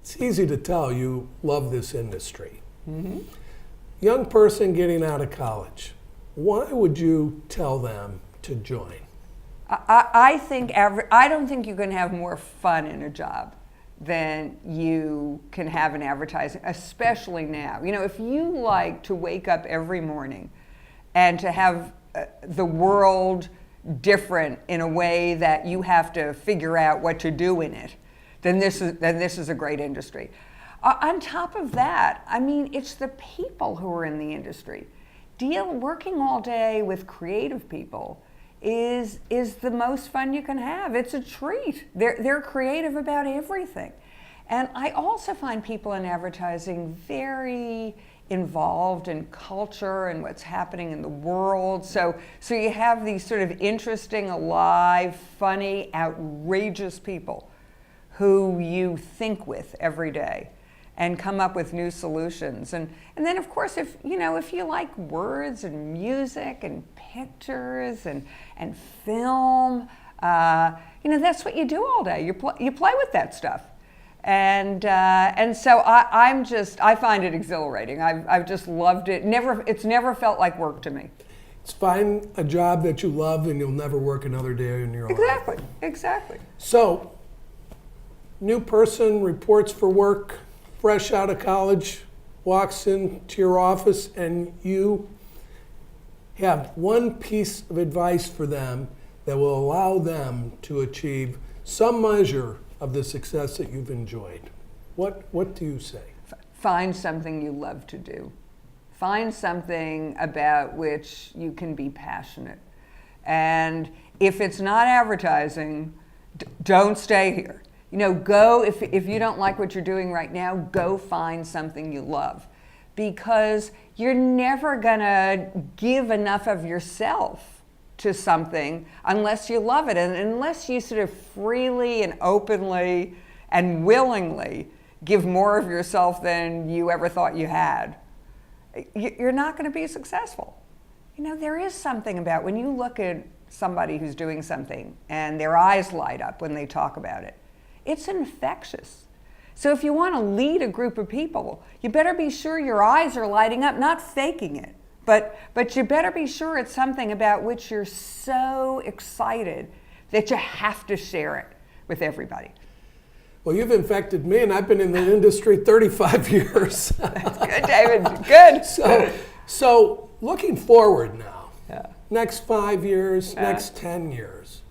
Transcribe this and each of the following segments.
It's easy to tell you love this industry. Mm-hmm. Young person getting out of college, why would you tell them to join? I don't think you can have more fun in a job than you can have in advertising, especially now. You know, if you like to wake up every morning and to have the world different in a way that you have to figure out what to do in it, then this is a great industry. On top of that, I mean, it's the people who are in the industry. Working all day with creative people is the most fun you can have. It's a treat. They're creative about everything. And I also find people in advertising very involved in culture and what's happening in the world. So you have these sort of interesting, alive, funny, outrageous people who you think with every day and come up with new solutions. And then of course, if you like words and music and pictures and film, that's what you do all day. You play with that stuff. And so I find it exhilarating. I've just loved it. It's never felt like work to me. It's find a job that you love and you'll never work another day in your life. Exactly. So, new person reports for work, fresh out of college, walks into your office, and you have one piece of advice for them that will allow them to achieve some measure of the success that you've enjoyed. What do you say? Find something you love to do. Find something about which you can be passionate. And if it's not advertising, don't stay here. Go, if you don't like what you're doing right now, go find something you love. Because you're never gonna give enough of yourself to something unless you love it. And unless you sort of freely and openly and willingly give more of yourself than you ever thought you had, you're not gonna be successful. There is something about when you look at somebody who's doing something and their eyes light up when they talk about it. It's infectious. So if you want to lead a group of people, you better be sure your eyes are lighting up, not faking it, but you better be sure it's something about which you're so excited that you have to share it with everybody. Well, you've infected me, and I've been in the industry 35 years. That's good, David. Good. So looking forward now, Yeah. next 5 years, next 10 years,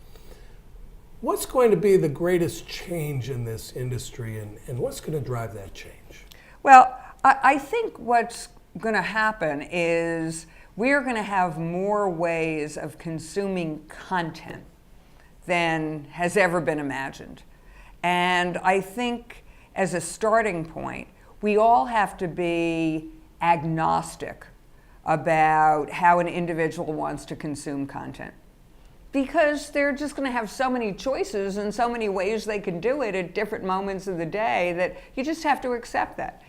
what's going to be the greatest change in this industry, and what's going to drive that change? Well, I think what's going to happen is we're going to have more ways of consuming content than has ever been imagined. And I think as a starting point, we all have to be agnostic about how an individual wants to consume content. Because they're just going to have so many choices and so many ways they can do it at different moments of the day that you just have to accept that.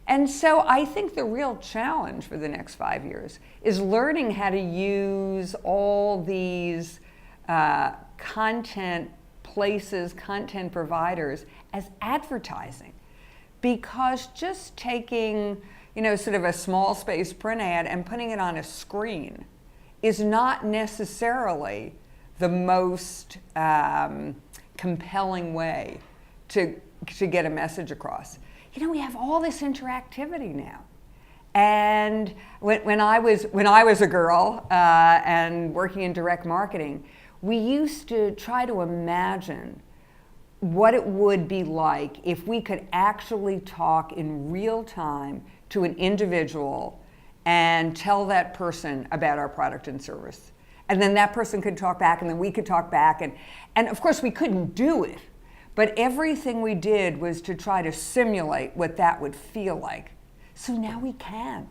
And so I think the real challenge for the next 5 years is learning how to use all these content places, content providers as advertising. Because just taking, sort of a small space print ad and putting it on a screen is not necessarily the most compelling way to get a message across. We have all this interactivity now. And when I was a girl and working in direct marketing, we used to try to imagine what it would be like if we could actually talk in real time to an individual and tell that person about our product and service. And then that person could talk back, and then we could talk back. And of course, we couldn't do it. But everything we did was to try to simulate what that would feel like. So now we can.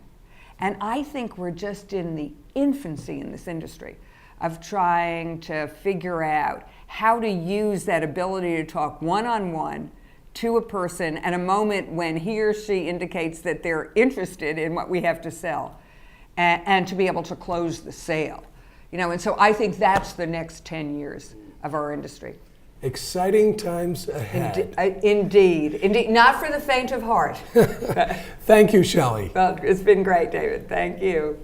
And I think we're just in the infancy in this industry of trying to figure out how to use that ability to talk one-on-one to a person at a moment when he or she indicates that they're interested in what we have to sell, and to be able to close the sale. And so I think that's the next 10 years of our industry. Exciting times ahead. Indeed. Indeed. Not for the faint of heart. Thank you, Shelly. Well, it's been great, David. Thank you.